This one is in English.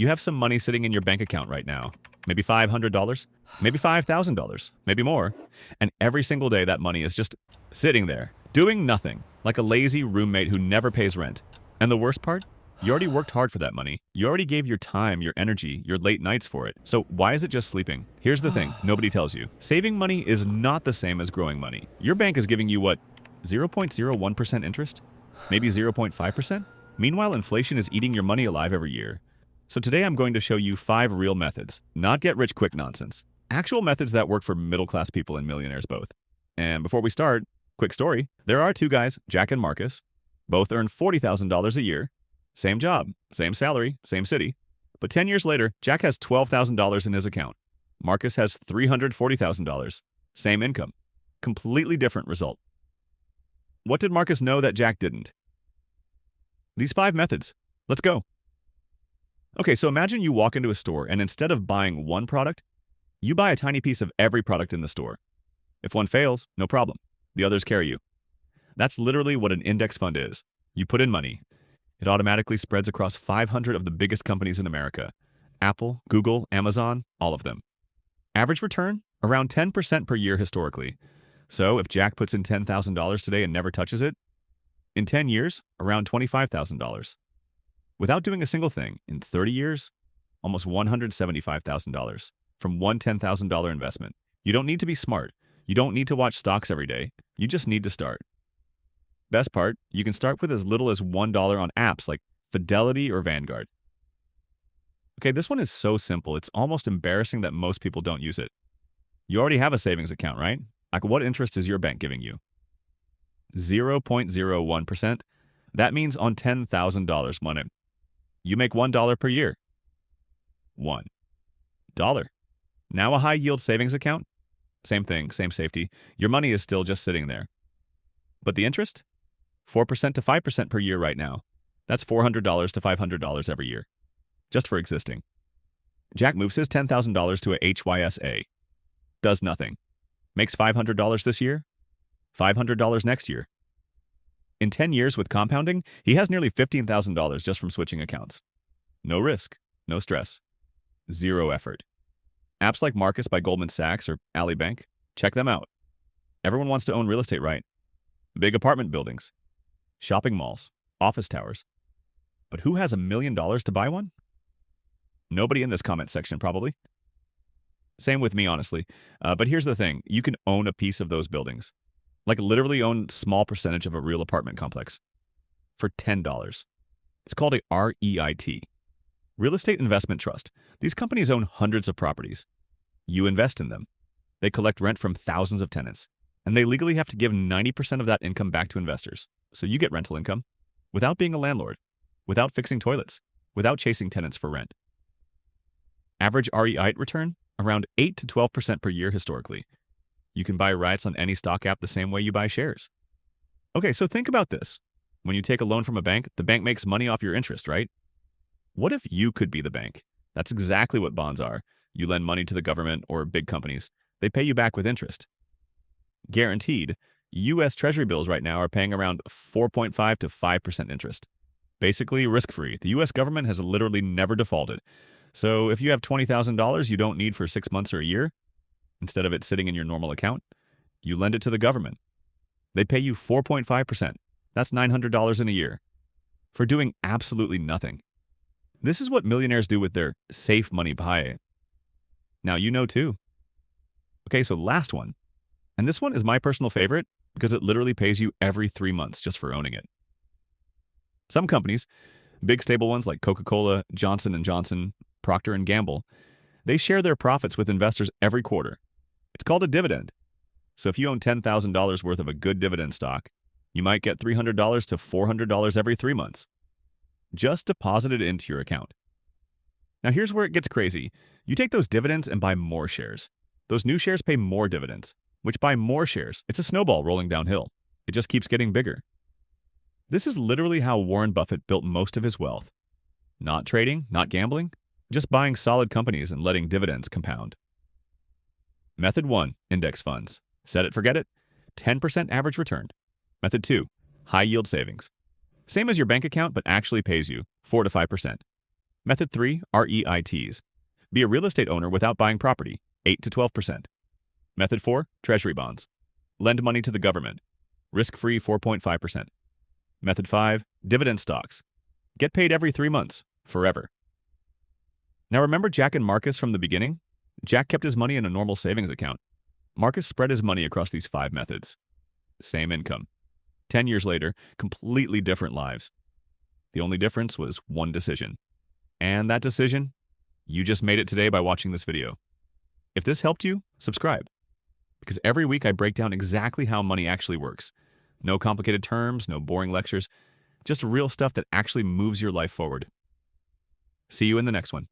You have some money sitting in your bank account right now. Maybe $500, maybe $5,000, maybe more. And every single day that money is just sitting there, doing nothing, like a lazy roommate who never pays rent. And the worst part? You already worked hard for that money. You already gave your time, your energy, your late nights for it. So why is it just sleeping? Here's the thing, nobody tells you. Saving money is not the same as growing money. Your bank is giving you what? 0.01% interest? Maybe 0.5%? Meanwhile, inflation is eating your money alive every year. So today I'm going to show you 5 real methods, not get-rich-quick nonsense. Actual methods that work for middle-class people and millionaires both. And before we start, quick story. There are 2 guys, Jack and Marcus. Both earn $40,000 a year. Same job, same salary, same city. But 10 years later, Jack has $12,000 in his account. Marcus has $340,000. Same income. Completely different result. What did Marcus know that Jack didn't? These 5 methods. Let's go. Okay, so imagine you walk into a store and instead of buying one product, you buy a tiny piece of every product in the store. If one fails, no problem. The others carry you. That's literally what an index fund is. You put in money. It automatically spreads across 500 of the biggest companies in America. Apple, Google, Amazon, all of them. Average return? Around 10% per year historically. So if Jack puts in $10,000 today and never touches it, in 10 years, around $25,000. Without doing a single thing, in 30 years, almost $175,000 from one $10,000 investment. You don't need to be smart. You don't need to watch stocks every day. You just need to start. Best part, you can start with as little as $1 on apps like Fidelity or Vanguard. Okay, this one is so simple, it's almost embarrassing that most people don't use it. You already have a savings account, right? Like, what interest is your bank giving you? 0.01%? That means on $10,000 money. You make $1 per year. $1. Now a high-yield savings account? Same thing, same safety. Your money is still just sitting there. But the interest? 4% to 5% per year right now. That's $400 to $500 every year. Just for existing. Jack moves his $10,000 to a HYSA. Does nothing. Makes $500 this year. $500 next year. In 10 years with compounding, he has nearly $15,000 just from switching accounts. No risk, no stress, 0 effort. Apps like Marcus by Goldman Sachs or Ally Bank, check them out. Everyone wants to own real estate, right? Big apartment buildings, shopping malls, office towers. But who has $1 million to buy one? Nobody in this comment section, probably. Same with me, honestly. But here's the thing. You can own a piece of those buildings. Like literally own a small percentage of a real apartment complex. For $10. It's called a REIT. Real Estate Investment Trust. These companies own hundreds of properties. You invest in them. They collect rent from thousands of tenants. And they legally have to give 90% of that income back to investors. So you get rental income. Without being a landlord. Without fixing toilets. Without chasing tenants for rent. Average REIT return? Around 8 to 12% per year historically. You can buy REITs on any stock app the same way you buy shares. Okay, so think about this. When you take a loan from a bank, the bank makes money off your interest, right? What if you could be the bank? That's exactly what bonds are. You lend money to the government or big companies. They pay you back with interest. Guaranteed, U.S. Treasury bills right now are paying around 4.5 to 5% interest. Basically risk-free. The U.S. government has literally never defaulted. So if you have $20,000 you don't need for 6 months or a year, instead of it sitting in your normal account, you lend it to the government. They pay you 4.5%. That's $900 in a year. For doing absolutely nothing. This is what millionaires do with their safe money pie. Now you know too. Okay, so last one. And this one is my personal favorite because it literally pays you every 3 months just for owning it. Some companies, big stable ones like Coca-Cola, Johnson & Johnson, Procter & Gamble, they share their profits with investors every quarter. It's called a dividend. So if you own $10,000 worth of a good dividend stock, you might get $300 to $400 every 3 months. Just deposit it into your account. Now here's where it gets crazy. You take those dividends and buy more shares. Those new shares pay more dividends, which buy more shares. It's a snowball rolling downhill. It just keeps getting bigger. This is literally how Warren Buffett built most of his wealth. Not trading, not gambling, just buying solid companies and letting dividends compound. Method 1, index funds. Set it, forget it. 10% average return. Method 2, high yield savings. Same as your bank account, but actually pays you 4 to 5%. Method 3, REITs. Be a real estate owner without buying property, 8 to 12%. Method 4, Treasury bonds. Lend money to the government, risk-free 4.5%. Method 5, dividend stocks. Get paid every 3 months, forever. Now remember Jack and Marcus from the beginning? Jack kept his money in a normal savings account. Marcus spread his money across these 5 methods. Same income. 10 years later, completely different lives. The only difference was one decision. And that decision? You just made it today by watching this video. If this helped you, subscribe. Because every week I break down exactly how money actually works. No complicated terms, no boring lectures, just real stuff that actually moves your life forward. See you in the next one.